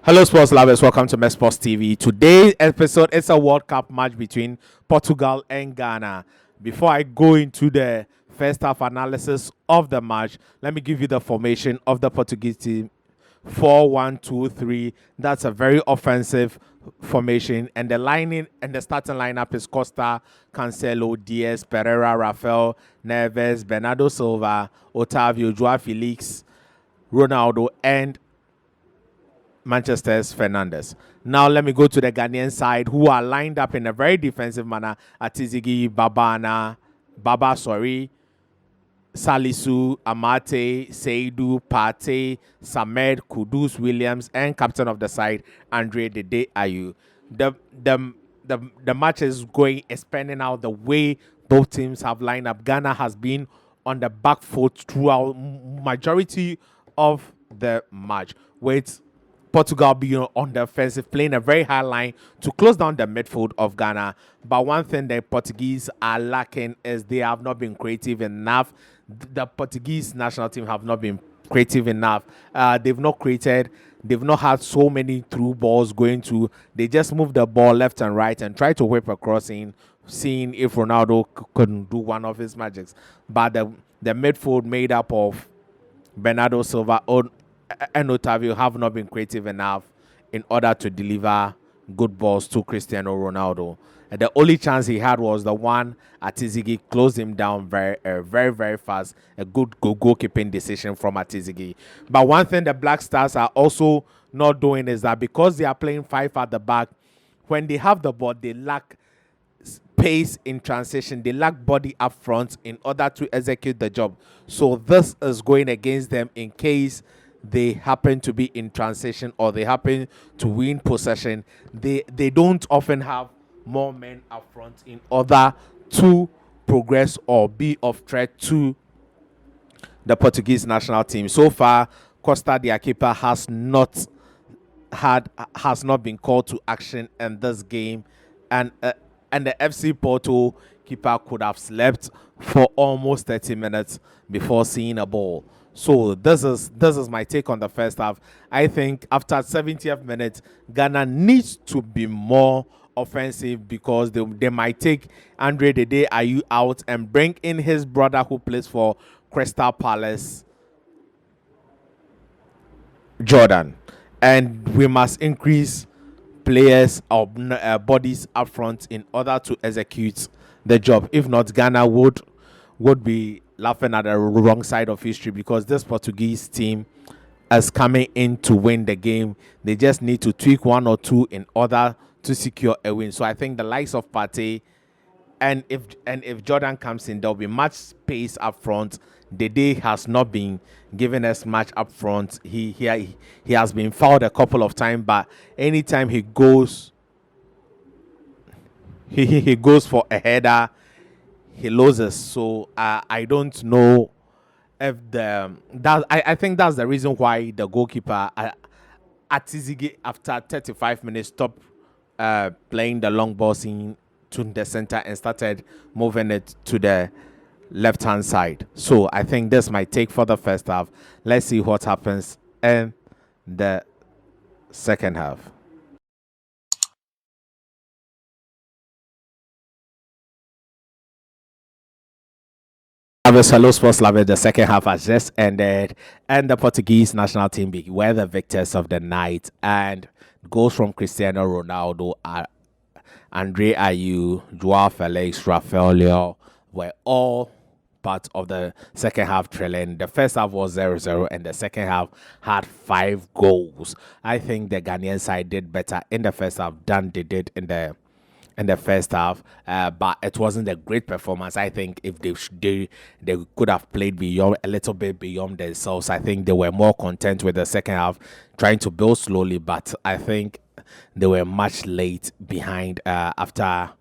Hello, sports lovers. Welcome to Mess Sports TV. Today's episode is a World Cup match between Portugal and Ghana. Before I go into the first half analysis of the match, let me give you the formation of the Portuguese team. 4-1-2-3. That's a very offensive formation, and the lining and the starting lineup is Costa, Cancelo, Diaz, Pereira, Rafael, Neves, Bernardo Silva, Otavio, Joao Felix, Ronaldo, and Manchester's Fernandes. Now let me go to the Ghanaian side, who are lined up in a very defensive manner. Atizigi, Salisu, Amate, Seidu, Pate, Samed, Kudus, Williams, and captain of the side, Andre Dede Ayew. The match is expanding out the way both teams have lined up. Ghana has been on the back foot throughout majority of the match, with Portugal being on the offensive, playing a very high line to close down the midfield of Ghana. But one thing the Portuguese are lacking is they have not been creative enough. The Portuguese national team have not been creative enough. They've not created. They've not had so many through balls going to. They just move the ball left and right and try to whip across in, seeing if Ronaldo couldn't do one of his magics. But the midfield made up of Bernardo Silva and Otavio have not been creative enough in order to deliver good balls to Cristiano Ronaldo. And the only chance he had was the one Atizigi closed him down very fast. A good goalkeeping decision from Atizigi. But one thing the Black Stars are also not doing is that because they are playing five at the back, when they have the ball, they lack pace in transition. They lack body up front in order to execute the job. So this is going against them in case they happen to be in transition or they happen to win possession. They don't often have more men up front in order to progress or be of threat to the Portuguese national team. So far, Costa, their keeper, has not been called to action in this game, and the FC Porto keeper could have slept for almost 30 minutes before seeing a ball. So this is my take on the first half. I think after 70th minute, Ghana needs to be more offensive because they might take Andre Dede Ayew out and bring in his brother who plays for Crystal Palace, Jordan. And we must increase players or bodies up front in order to execute the job. If not, Ghana would be laughing at the wrong side of history, because this Portuguese team is coming in to win the game. They just need to tweak one or two in order to secure a win. So I think the likes of Partey, and if Jordan comes in, there'll be much space up front. Dede has not been given us much up front. He has been fouled a couple of times, but anytime he goes he goes for a header, he loses. So I don't know if I think that's the reason why the goalkeeper Atizigi, after 35 minutes, stopped playing the long ball in to the center and started moving it to the left hand side. So I think this might take for the first half. Let's see what happens in the second half. Hello, sports lovers. The second half has just ended, and the Portuguese national team were the victors of the night. And goals from Cristiano Ronaldo, Andre Ayew, Joao Felix, Rafael were all part of the second half trailing. The first half was 0-0, and the second half had 5 goals. I think the Ghanaian side did better in the first half than they did in the first half, but it wasn't a great performance. I think if they could have played a little bit beyond themselves. I think they were more content with the second half, trying to build slowly, but I think they were much late behind after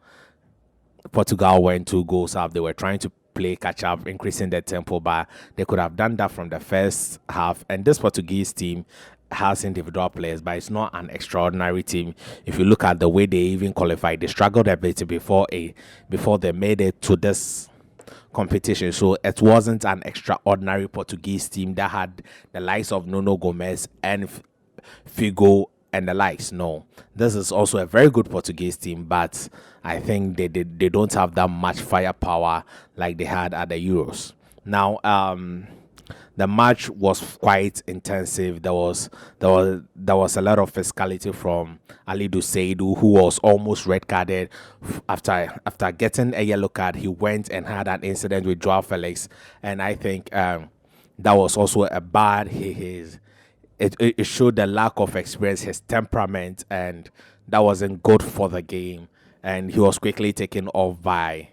Portugal went 2 goals up. They were trying to play catch up, increasing their tempo, but they could have done that from the first half. And this Portuguese team has individual players, but it's not an extraordinary team. If you look at the way they even qualified, they struggled a bit before they made it to this competition. So it wasn't an extraordinary Portuguese team that had the likes of Nuno Gomes and Figo and the likes. No, this is also a very good Portuguese team, but I think they don't have that much firepower like they had at the Euros. Now, the match was quite intensive. There was a lot of physicality from Ali Seidu, who was almost red carded after getting a yellow card. He went and had an incident with Joao Felix, and I think that was also a bad. It showed the lack of experience, his temperament, and that wasn't good for the game. And he was quickly taken off by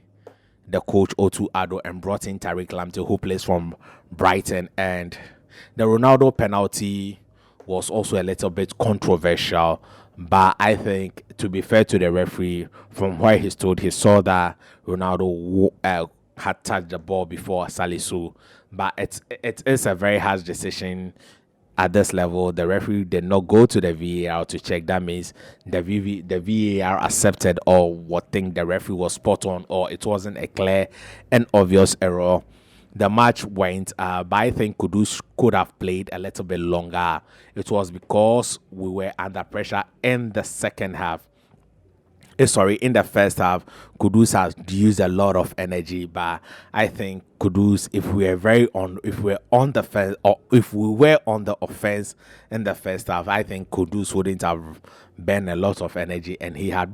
the coach Otu Ado and brought in Tariq Lamptey, who plays from Brighton. And the Ronaldo penalty was also a little bit controversial, but I think, to be fair to the referee, from where he stood, he saw that Ronaldo had touched the ball before Salisu. But it is a very harsh decision at this level. The referee did not go to the VAR to check. That means the VAR accepted or what think the referee was spot on, or it wasn't a clear and obvious error. The match went, but I think Kudus could have played a little bit longer. It was because we were under pressure in the second half. In the first half, Kudus has used a lot of energy, but I think Kudus, if we were on the fence, or if we were on the offense in the first half, I think Kudus wouldn't have burned a lot of energy, and he had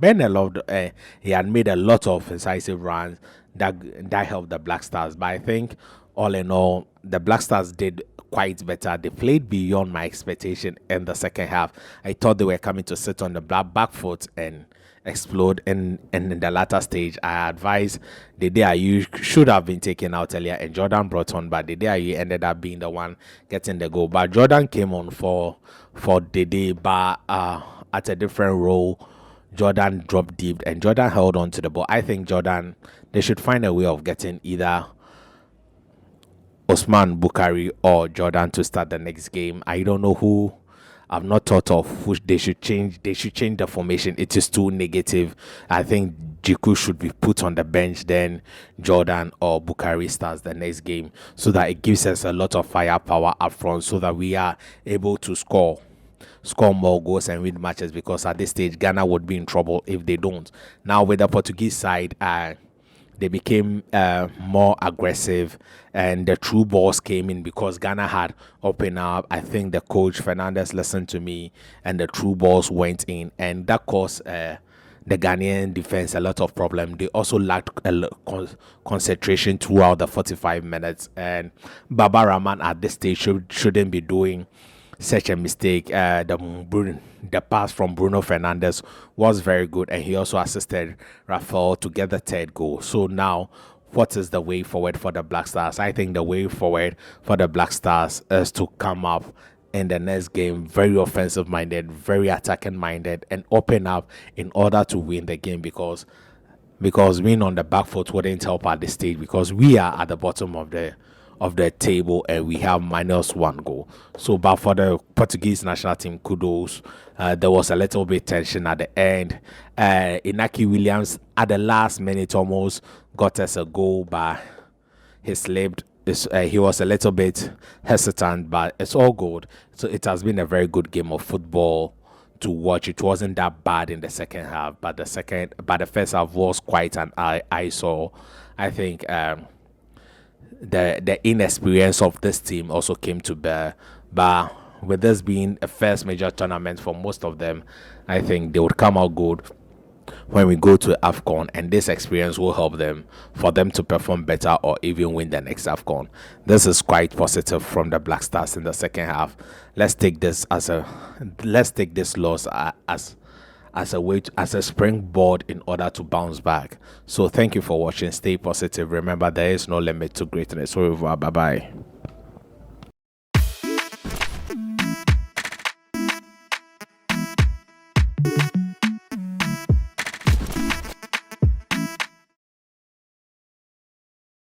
he had made a lot of decisive runs that helped the Black Stars. But I think, all in all, the Black Stars did quite better. They played beyond my expectation in the second half. I thought they were coming to sit on the back foot and explode in the latter stage. I advise Dede Ayew should have been taken out earlier and Jordan brought on, but Dede Ayew ended up being the one getting the goal. But Jordan came on for Dede, but at a different role. Jordan dropped deep and Jordan held on to the ball. I think they should find a way of getting either Osman Bukari or Jordan to start the next game. I don't know who. I've not thought of which they should change. They should change the formation. It is too negative. I think Jiku should be put on the bench, then Jordan or Bukari starts the next game, so that it gives us a lot of firepower up front, so that we are able to score more goals and win matches, because at this stage Ghana would be in trouble if they don't. Now with the Portuguese side, they became more aggressive, and the true balls came in because Ghana had opened up. I think the coach Fernandez listened to me, and the true balls went in, and that caused the Ghanaian defense a lot of problem. They also lacked concentration throughout the 45 minutes, and Baba Rahman at this stage shouldn't be doing such a mistake. The pass from Bruno Fernandes was very good, and he also assisted Rafael to get the third goal. So now, what is the way forward for the Black Stars? I think the way forward for the Black Stars is to come up in the next game very offensive minded, very attacking minded, and open up in order to win the game, because being on the back foot wouldn't help at this stage, because we are at the bottom of the table and we have -1 goal. So, but for the Portuguese national team, kudos. There was a little bit tension at the end. Inaki Williams at the last minute almost got us a goal, but he slipped. He was a little bit hesitant, but it's all good. So it has been a very good game of football to watch. It wasn't that bad in the second half, but the first half was quite an eyesore. I think the inexperience of this team also came to bear. But with this being a first major tournament for most of them, I think they would come out good when we go to AFCON, and this experience will help them for them to perform better or even win the next AFCON. This is quite positive from the Black Stars in the second half. Let's take this loss as a springboard in order to bounce back. So thank you for watching. Stay positive. Remember, there is no limit to greatness. Au revoir. Bye bye.